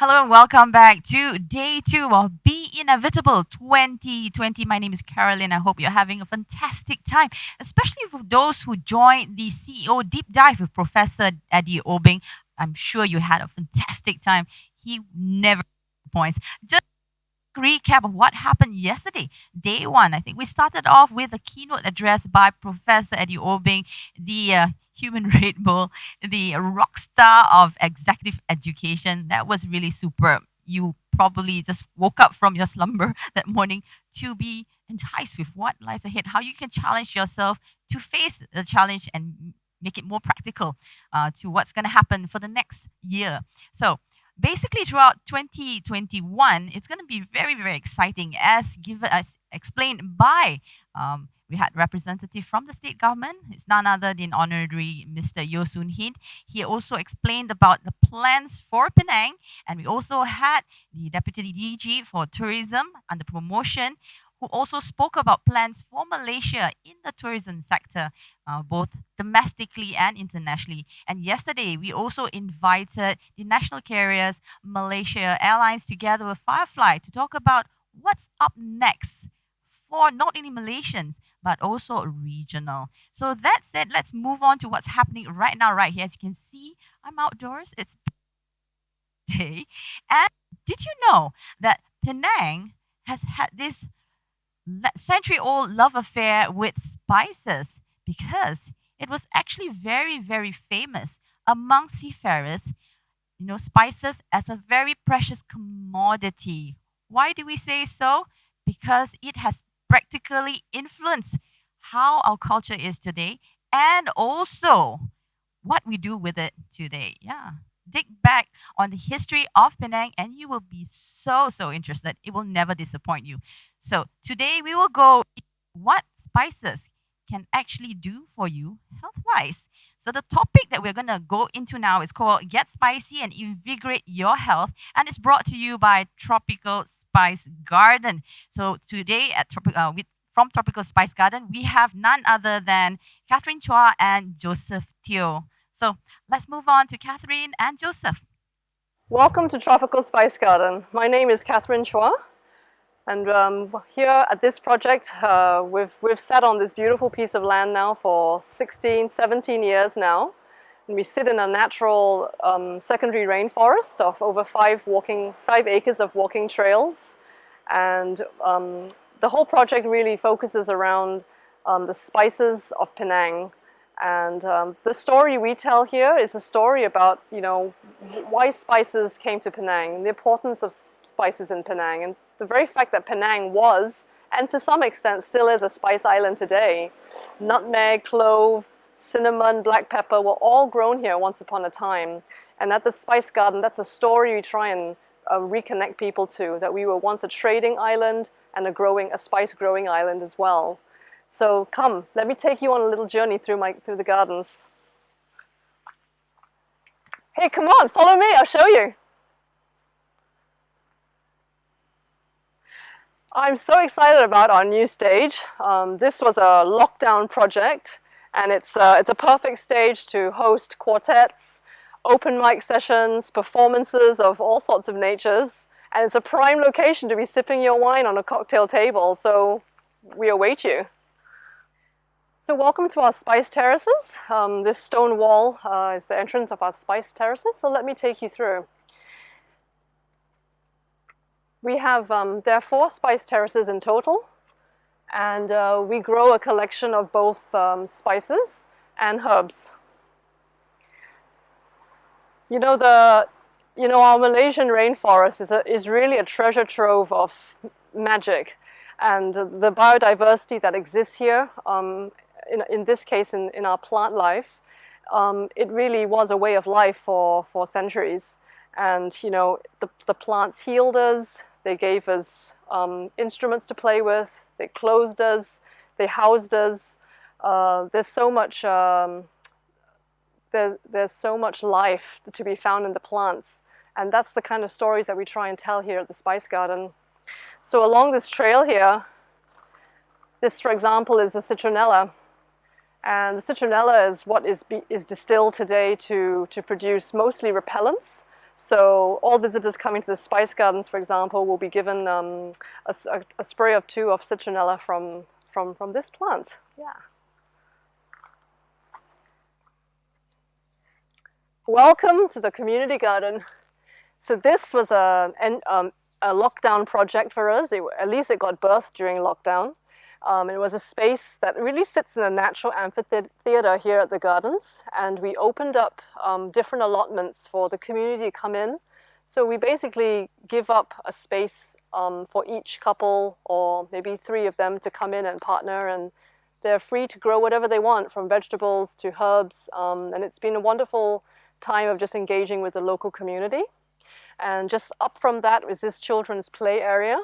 Hello and welcome back to day two of Be Inevitable 2020. My name is Caroline. I hope you're having a fantastic time, especially for those who joined the CEO deep dive with Professor Eddie Obing. I'm sure you had a fantastic time. He never disappoints. Just recap of what happened yesterday. Day one, I think we started off with a keynote address by Professor Eddie Obing, the human Red Bull, the rock star of executive education. That was really superb. You probably just woke up from your slumber that morning to be enticed with what lies ahead, how you can challenge yourself to face the challenge and make it more practical to what's going to happen for the next year. So, basically throughout 2021 it's going to be very very exciting as explained by we had representative from the state government. It's none other than honorary Mr. Yeo Soon Hin. He also explained about the plans for Penang, and we also had the deputy DG for tourism under promotion, who also spoke about plans for Malaysia in the tourism sector, both domestically and internationally. And yesterday, we also invited the national carriers, Malaysia Airlines, together with Firefly to talk about what's up next for not only Malaysians, but also regional. So that said, let's move on to what's happening right now, right here. As you can see, I'm outdoors. It's day. And did you know that Penang has had this century-old love affair with spices because it was actually very, very famous among seafarers. You know, spices as a very precious commodity. Why do we say so? Because it has practically influenced how our culture is today and also what we do with it today. Yeah. Dig back on the history of Penang and you will be so interested. It will never disappoint you. So today we will go what spices can actually do for you health wise. So the topic that we're going to go into now is called Get Spicy and Invigorate Your Health, and it's brought to you by Tropical Spice Garden. So today at from Tropical Spice Garden, we have none other than Katharine Chua and Joseph Teoh. So let's move on to Katharine and Joseph. Welcome to Tropical Spice Garden. My name is Katharine Chua, and here at this project, we've sat on this beautiful piece of land now for 16, 17 years now. And we sit in a natural secondary rainforest of over 5 acres of walking trails. And the whole project really focuses around the spices of Penang. And the story we tell here is a story about, why spices came to Penang, and the importance of spices in Penang, and the very fact that Penang was, and to some extent still is, a spice island today. Nutmeg, clove, cinnamon, black pepper were all grown here once upon a time. And at the Spice Garden, that's a story we try and reconnect people to, that we were once a trading island and a spice growing island as well. So come, let me take you on a little journey through the gardens. Hey, come on, follow me, I'll show you. I'm so excited about our new stage. This was a lockdown project, and it's a perfect stage to host quartets, open mic sessions, performances of all sorts of natures, and it's a prime location to be sipping your wine on a cocktail table, so we await you. So welcome to our Spice Terraces. This stone wall is the entrance of our Spice Terraces, so let me take you through. We have, there are 4 Spice Terraces in total, and we grow a collection of both spices and herbs. Our Malaysian rainforest is really a treasure trove of magic, and the biodiversity that exists here, in this case, in our plant life, it really was a way of life for centuries. And the plants healed us. They gave us instruments to play with. They clothed us. They housed us. There's so much. There's so much life to be found in the plants, and that's the kind of stories that we try and tell here at the Spice Garden. So along this trail here, this, for example, is the Citronella. And the citronella is what is distilled today to produce mostly repellents, So all visitors coming to the spice gardens, for example, will be given a spray or two of citronella from this plant. Yeah. Welcome to the community garden. So this was a lockdown project for us. At least it got birthed during lockdown. It was a space that really sits in a natural amphitheater here at the gardens, and we opened up different allotments for the community to come in. So we basically give up a space for each couple or maybe three of them to come in and partner, and they're free to grow whatever they want, from vegetables to herbs. And it's been a wonderful time of just engaging with the local community. And just up from that was this children's play area,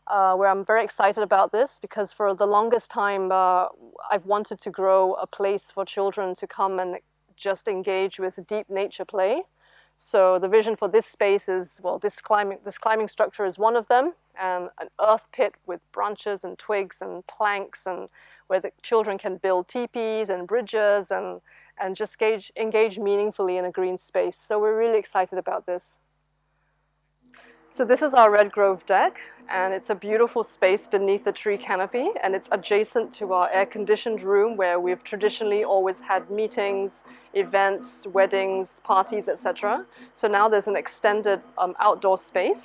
where I'm very excited about this because for the longest time I've wanted to grow a place for children to come and just engage with deep nature play. So the vision for this space is, well, this climbing structure is one of them, and an earth pit with branches and twigs and planks, and where the children can build teepees and bridges and just engage meaningfully in a green space. So we're really excited about this. So this is our Red Grove deck, and it's a beautiful space beneath the tree canopy, and it's adjacent to our air-conditioned room where we've traditionally always had meetings, events, weddings, parties, etc. So now there's an extended outdoor space.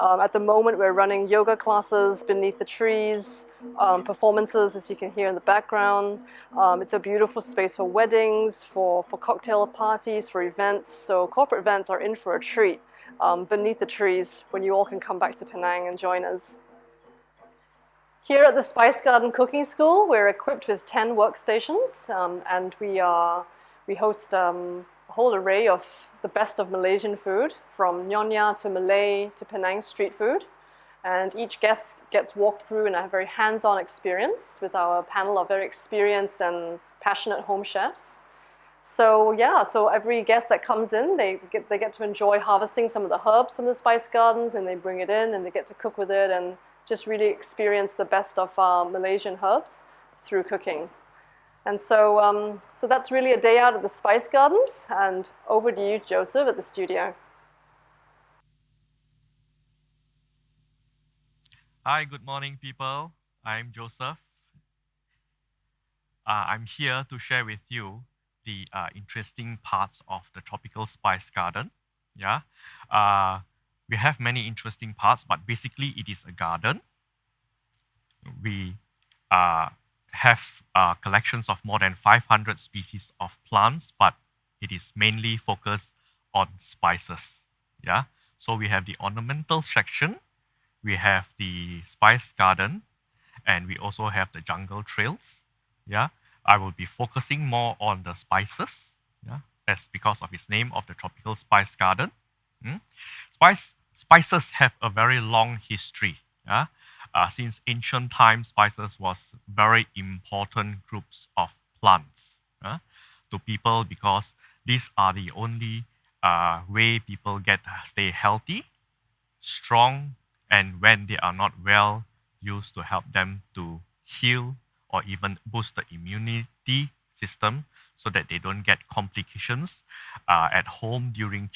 At the moment, we're running yoga classes beneath the trees, performances, as you can hear in the background. It's a beautiful space for weddings, for cocktail parties, for events. So corporate events are in for a treat beneath the trees when you all can come back to Penang and join us. Here at the Spice Garden Cooking School, we're equipped with 10 workstations, and we host a whole array of the best of Malaysian food, from Nyonya to Malay to Penang street food. And each guest gets walked through in a very hands-on experience with our panel of very experienced and passionate home chefs. So yeah, so every guest that comes in, they get to enjoy harvesting some of the herbs from the spice gardens, and they bring it in and they get to cook with it and just really experience the best of Malaysian herbs through cooking. And so, so that's really a day out at the spice gardens. And over to you, Joseph, at the studio. Hi, good morning, people. I'm Joseph. I'm here to share with you the interesting parts of the tropical spice garden. Yeah, we have many interesting parts, but basically it is a garden. We have collections of more than 500 species of plants, but it is mainly focused on spices. Yeah, so we have the ornamental section, we have the spice garden, and we also have the jungle trails. Yeah, I will be focusing more on the spices. Yeah, as because of its name of the tropical spice garden. Mm. Spices have a very long history. Yeah, since ancient times, spices was very important groups of plants to people because these are the only way people get stay healthy, strong, and when they are not well, used to help them to heal or even boost the immunity system so that they don't get complications at home during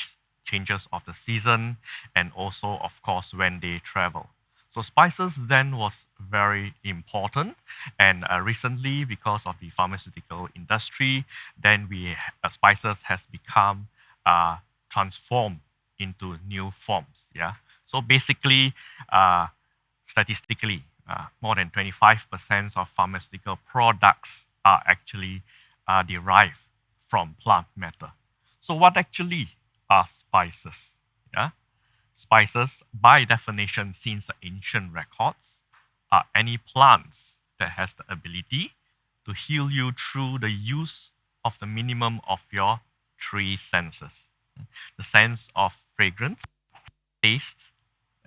changes of the season, and also, of course, when they travel. So spices then was very important, and recently, because of the pharmaceutical industry, then spices has become transformed into new forms. Yeah. So basically, statistically, more than 25% of pharmaceutical products are actually derived from plant matter. So what actually are spices? Yeah? Spices, by definition, since the ancient records, are any plants that has the ability to heal you through the use of the minimum of your three senses. The sense of fragrance, taste,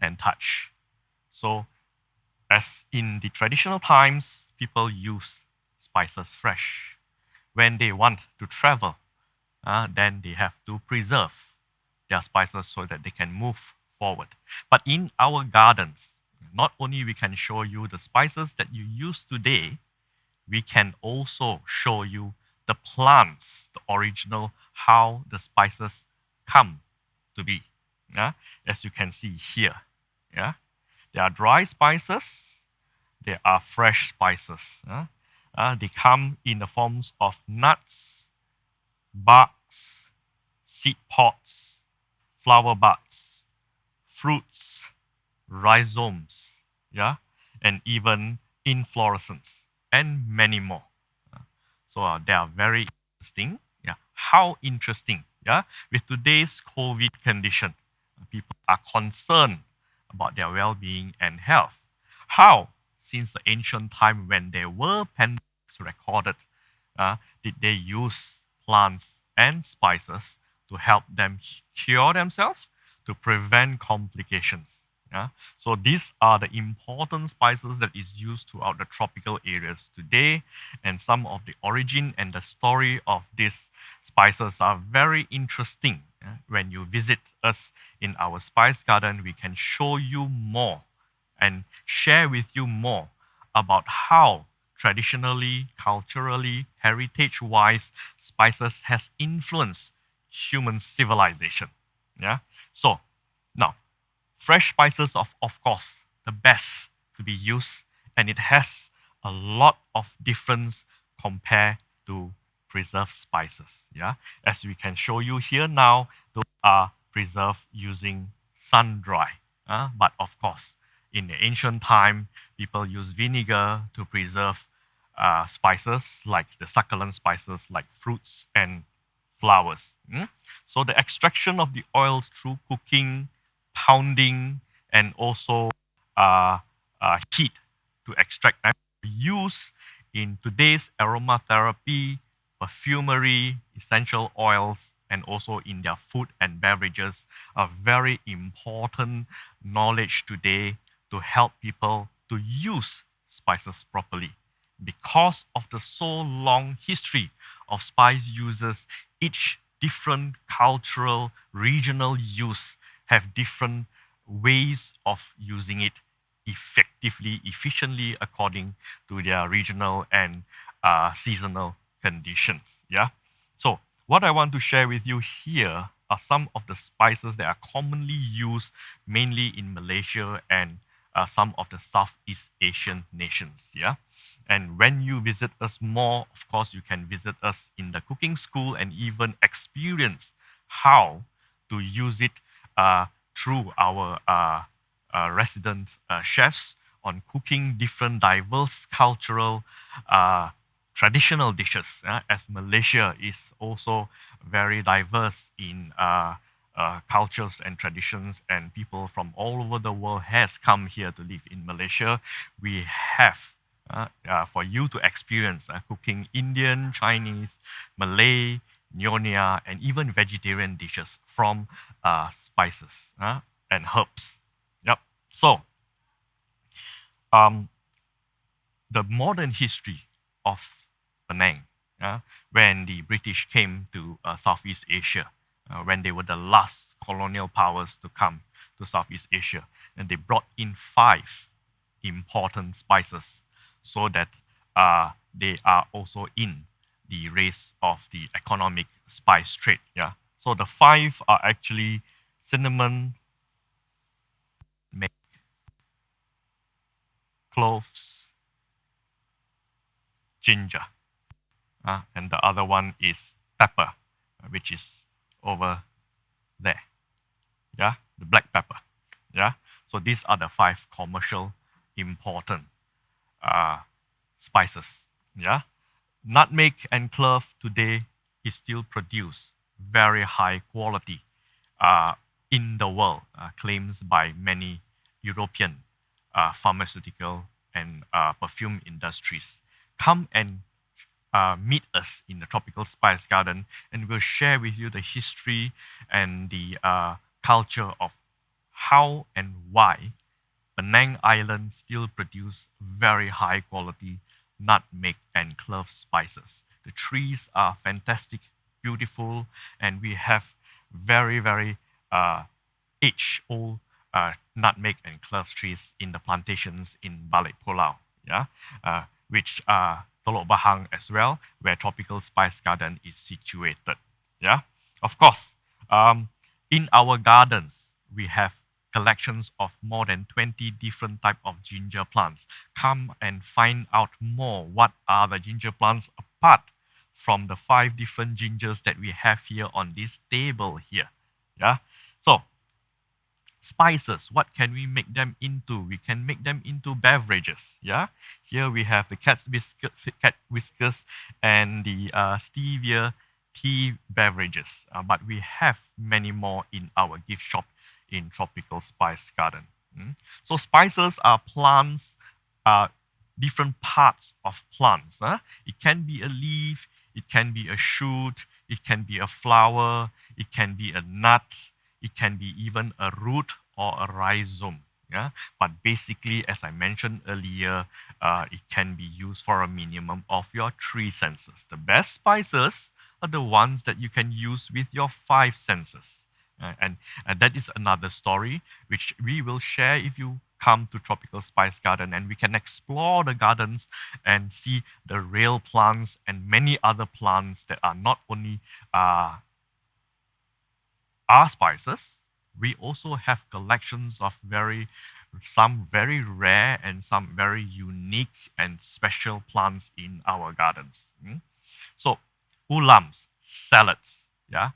and touch. So, as in the traditional times, people use spices fresh. When they want to travel, then they have to preserve their spices so that they can move forward. But in our gardens, not only we can show you the spices that you use today, we can also show you the plants, the original, how the spices come to be. Yeah, as you can see here. Yeah, there are dry spices, there are fresh spices. They come in the forms of nuts, barks, seed pods, flower buds, fruits, rhizomes, yeah, and even inflorescence, and many more. So they are very interesting. Yeah, how interesting? Yeah, with today's COVID condition, people are concerned about their well-being and health. How, since the ancient time when there were pandemics recorded, did they use plants and spices to help them cure themselves, to prevent complications? Yeah? So these are the important spices that is used throughout the tropical areas today, and some of the origin and the story of these spices are very interesting. When you visit us in our spice garden, we can show you more and share with you more about how traditionally, culturally, heritage-wise, spices has influenced human civilization. Yeah. So now, fresh spices of course the best to be used, and it has a lot of difference compared to preserved spices. Yeah, as we can show you here now, those are preserved using sun dry. But of course, in the ancient time, people used vinegar to preserve spices like the succulent spices like fruits and flowers. So the extraction of the oils through cooking, pounding, and also uh, heat to extract them, used in today's aromatherapy, perfumery, essential oils, and also in their food and beverages are very important knowledge today to help people to use spices properly. Because of the so long history of spice uses, each different cultural, regional use have different ways of using it effectively, efficiently, according to their regional and seasonal conditions. Yeah. So what I want to share with you here are some of the spices that are commonly used mainly in Malaysia and some of the Southeast Asian nations. Yeah. And when you visit us more, of course, you can visit us in the cooking school and even experience how to use it through our resident chefs on cooking different diverse cultural traditional dishes, as Malaysia is also very diverse in cultures and traditions, and people from all over the world has come here to live in Malaysia. We have for you to experience cooking Indian, Chinese, Malay, Nyonya, and even vegetarian dishes from spices and herbs. Yep. So, um, the modern history of Penang, when the British came to Southeast Asia, when they were the last colonial powers to come to Southeast Asia, and they brought in 5 important spices so that they are also in the race of the economic spice trade. Yeah. So the 5 are actually cinnamon, make, cloves, ginger, and the other one is pepper, which is over there. Yeah, the black pepper. Yeah, so these are the 5 commercial important uh, spices. Yeah, nutmeg and clove today is still produced very high quality uh, in the world, claims by many European pharmaceutical and perfume industries. Come and meet us in the tropical spice garden, and we'll share with you the history and the culture of how and why Penang Island still produce very high quality nutmeg and clove spices. The trees are fantastic, beautiful, and we have very, very age-old nutmeg and clove trees in the plantations in Balik Pulau, yeah, which are Teluk Bahang as well, where Tropical Spice Garden is situated. Yeah, of course. In our gardens, we have collections of more than 20 different type of ginger plants. Come and find out more what are the ginger plants apart from the 5 different gingers that we have here on this table here. Yeah. So spices, what can we make them into? We can make them into beverages. Yeah. Here we have the cat whiskers and the stevia tea beverages. But we have many more in our gift shop in Tropical Spice Garden. So spices are plants, different parts of plants. It can be a leaf, it can be a shoot, it can be a flower, it can be a nut, it can be even a root or a rhizome. Yeah, but basically, as I mentioned earlier, it can be used for a minimum of your 3 senses. The best spices are the ones that you can use with your 5 senses. And that is another story which we will share if you come to Tropical Spice Garden, and we can explore the gardens and see the real plants and many other plants that are not only our spices. We also have collections of some very rare and some very unique and special plants in our gardens. So ulams, salads, yeah.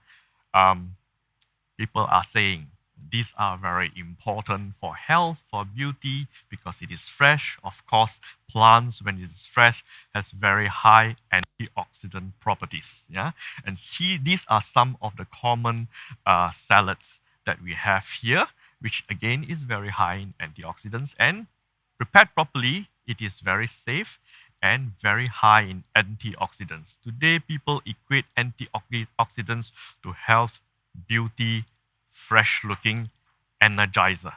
People are saying these are very important for health, for beauty, because it is fresh. Of course, plants, when it is fresh, has very high antioxidant properties. Yeah, and see, these are some of the common salads that we have here, which again is very high in antioxidants, and prepared properly, it is very safe and very high in antioxidants. Today, people equate antioxidants to health, beauty, fresh looking energizer.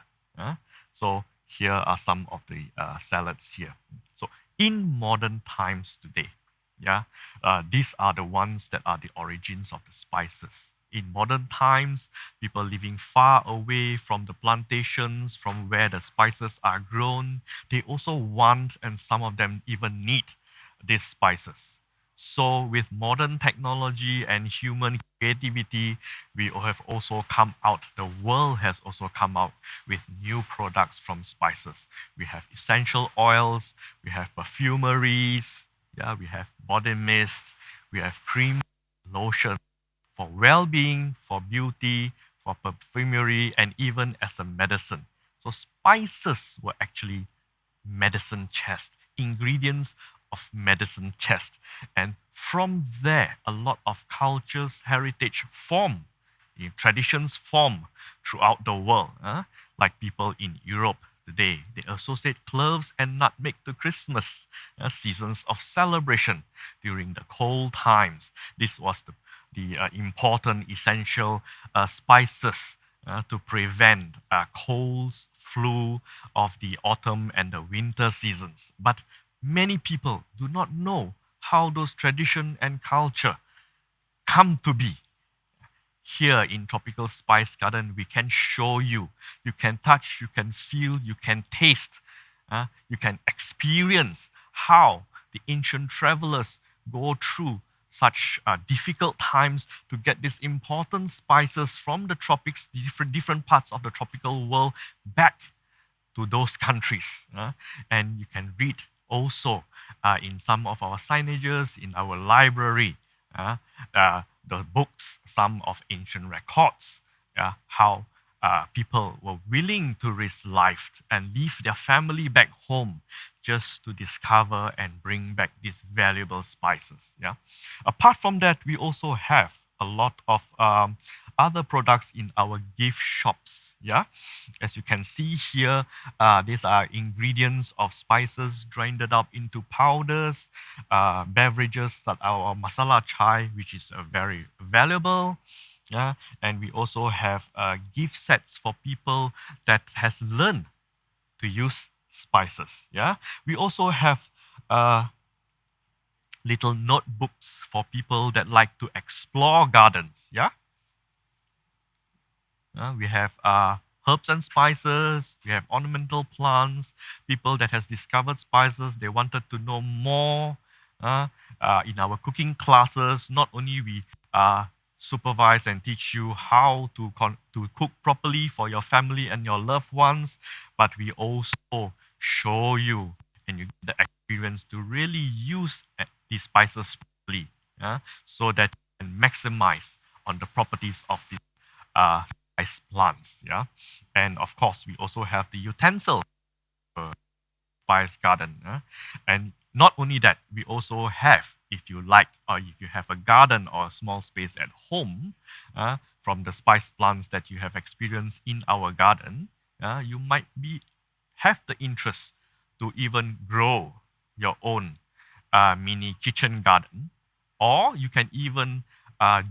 So here are some of the salads here. So in modern times today, yeah, these are the ones that are the origins of the spices. In modern times, people living far away from the plantations, from where the spices are grown, they also want, and some of them even need, these spices. So with modern technology and human creativity, we have also come out, the world has also come out with new products from spices. We have essential oils, we have perfumeries, yeah, we have body mist, we have cream, lotion for well-being, for beauty, for perfumery, and even as a medicine. So spices were actually medicine chest, ingredients of medicine chest. And from there, a lot of cultures, heritage form, traditions form throughout the world. Like people in Europe today, they associate cloves and nutmeg to Christmas, seasons of celebration during the cold times. This was the important essential spices to prevent colds, flu of the autumn and the winter seasons. But many people do not know how those tradition and culture come to be. Here in Tropical Spice Garden, we can show you. You can touch, you can feel, you can taste, you can experience how the ancient travelers go through such difficult times to get these important spices from the tropics, the different parts of the tropical world, back to those countries. And you can read also in some of our signages in our library, the books, some of ancient records, how people were willing to risk life and leave their family back home just to discover and bring back these valuable spices. Yeah. Apart from that, we also have a lot of other products in our gift shops. Yeah, as you can see here, these are ingredients of spices grinded up into powders, beverages that our masala chai, which is very valuable. Yeah, and we also have gift sets for people that has learned to use spices. Yeah, we also have little notebooks for people that like to explore gardens. Yeah, we have herbs and spices. We have ornamental plants. People that has discovered spices, they wanted to know more. In our cooking classes, not only we supervise and teach you how to cook properly for your family and your loved ones, but we also show you and you get the experience to really use these spices properly, yeah, so that you can maximize on the properties of these spice plants. Yeah, and of course we also have the utensil spice garden. And not only that, we also have, if you like, or if you have a garden or a small space at home, from the spice plants that you have experienced in our garden, you might have the interest to even grow your own mini kitchen garden, or you can even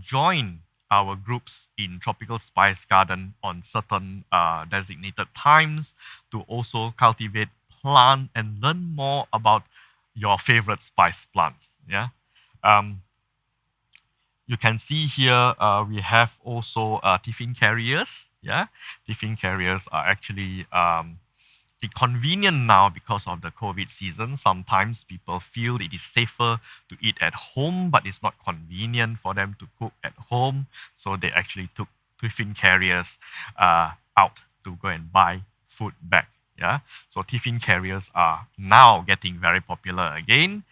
join our groups in tropical spice garden on certain designated times to also cultivate, plant, and learn more about your favorite spice plants. Yeah. Um, you can see here we have also Tiffin Carriers. Yeah, Tiffin Carriers are actually convenient now because of the COVID season. Sometimes people feel it is safer to eat at home, but it's not convenient for them to cook at home. So they actually took Tiffin Carriers out to go and buy food back. Yeah. So Tiffin Carriers are now getting very popular again.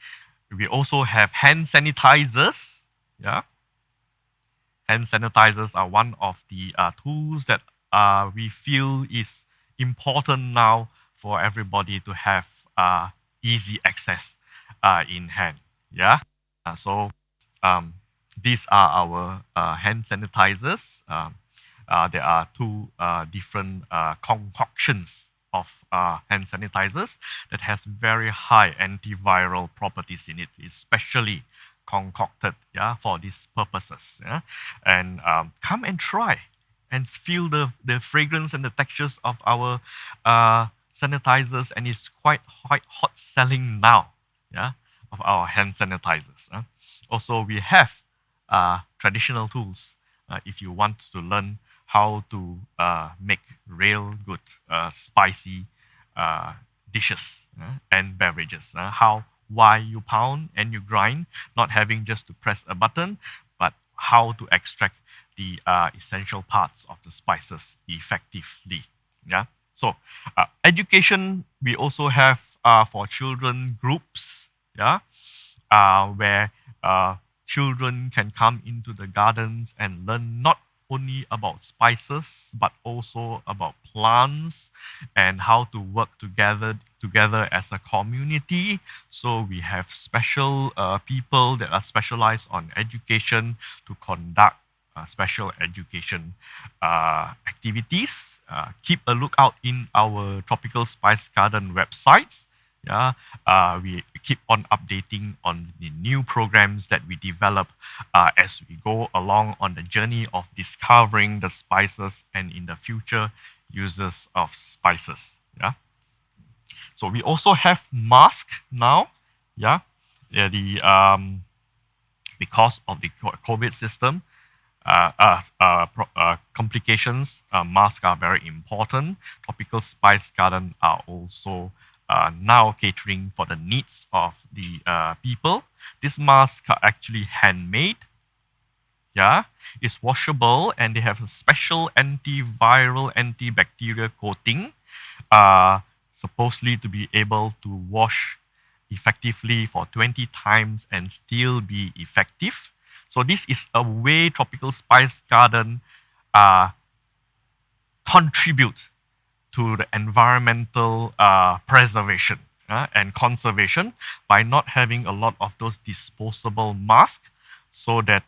We also have hand sanitizers. Yeah. Hand sanitizers are one of the tools that we feel is important now for everybody to have easy access in hand. Yeah. So um, these are our hand sanitizers. There are two different concoctions of hand sanitizers that has very high antiviral properties in it, especially concocted, yeah, for these purposes. Yeah? And come and try and feel the fragrance and the textures of our sanitizers, and it's quite hot selling now, yeah, of our hand sanitizers. Also, we have traditional tools if you want to learn how to make real good spicy dishes and beverages. Why you pound and you grind, not having just to press a button, but how to extract the essential parts of the spices effectively. Yeah. So education we also have for children groups. Yeah. Where children can come into the gardens and learn not only about spices but also about plants and how to work together as a community. So we have special people that are specialized on education to conduct special education activities. Keep a lookout in our tropical spice garden websites. Yeah, we keep on updating on the new programs that we develop as we go along on the journey of discovering the spices and in the future uses of spices. Yeah. So we also have mask now. Yeah. Yeah, the because of the COVID system, complications, masks are very important. Tropical Spice Garden are also now catering for the needs of the people. These masks are actually handmade. Yeah, it's washable and they have a special antiviral, antibacterial coating, uh, supposedly to be able to wash effectively for 20 times and still be effective. So this is a way Tropical Spice Garden uh, contribute to the environmental preservation and conservation by not having a lot of those disposable masks, so that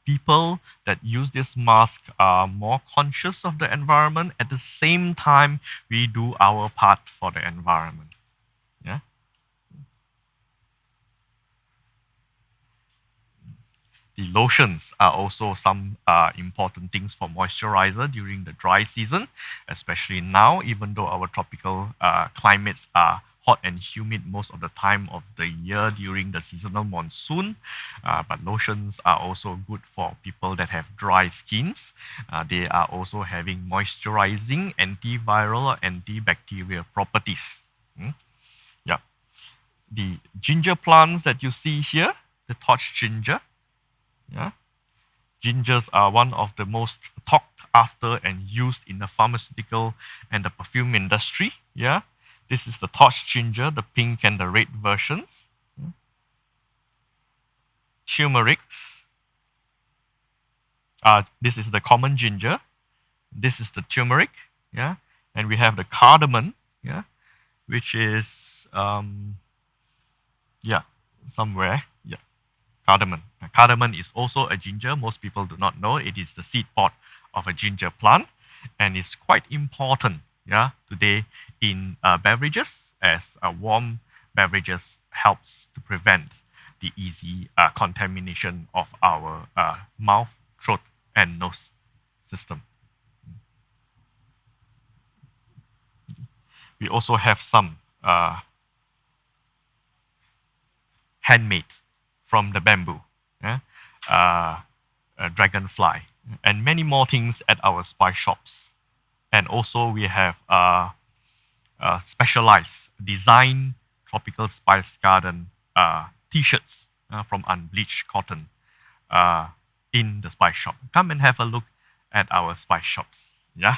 people that use this mask are more conscious of the environment. At the same time, we do our part for the environment. Yeah. The lotions are also some important things for moisturizer during the dry season, especially now, even though our tropical climates are hot and humid most of the time of the year during the seasonal monsoon. But lotions are also good for people that have dry skins. They are also having moisturizing, antiviral, antibacterial properties. Yeah. The ginger plants that you see here, the torch ginger, yeah, Gingers are one of the most talked after and used in the pharmaceutical and the perfume industry. Yeah, this is the torch ginger, the pink and the red versions. Turmerics. This is the common ginger. This is the turmeric. Yeah, and we have the cardamom. Yeah, which is yeah, somewhere. Yeah, cardamom. Cardamom is also a ginger. Most people do not know it is the seed pod of a ginger plant, and it's quite important. Yeah, today in beverages, as warm beverages helps to prevent the easy contamination of our mouth, throat, and nose system. We also have some handmade from the bamboo, yeah? Dragonfly, and many more things at our spice shops. And also we have specialized design tropical spice garden t-shirts from unbleached cotton in the spice shop. Come and have a look at our spice shops. Yeah.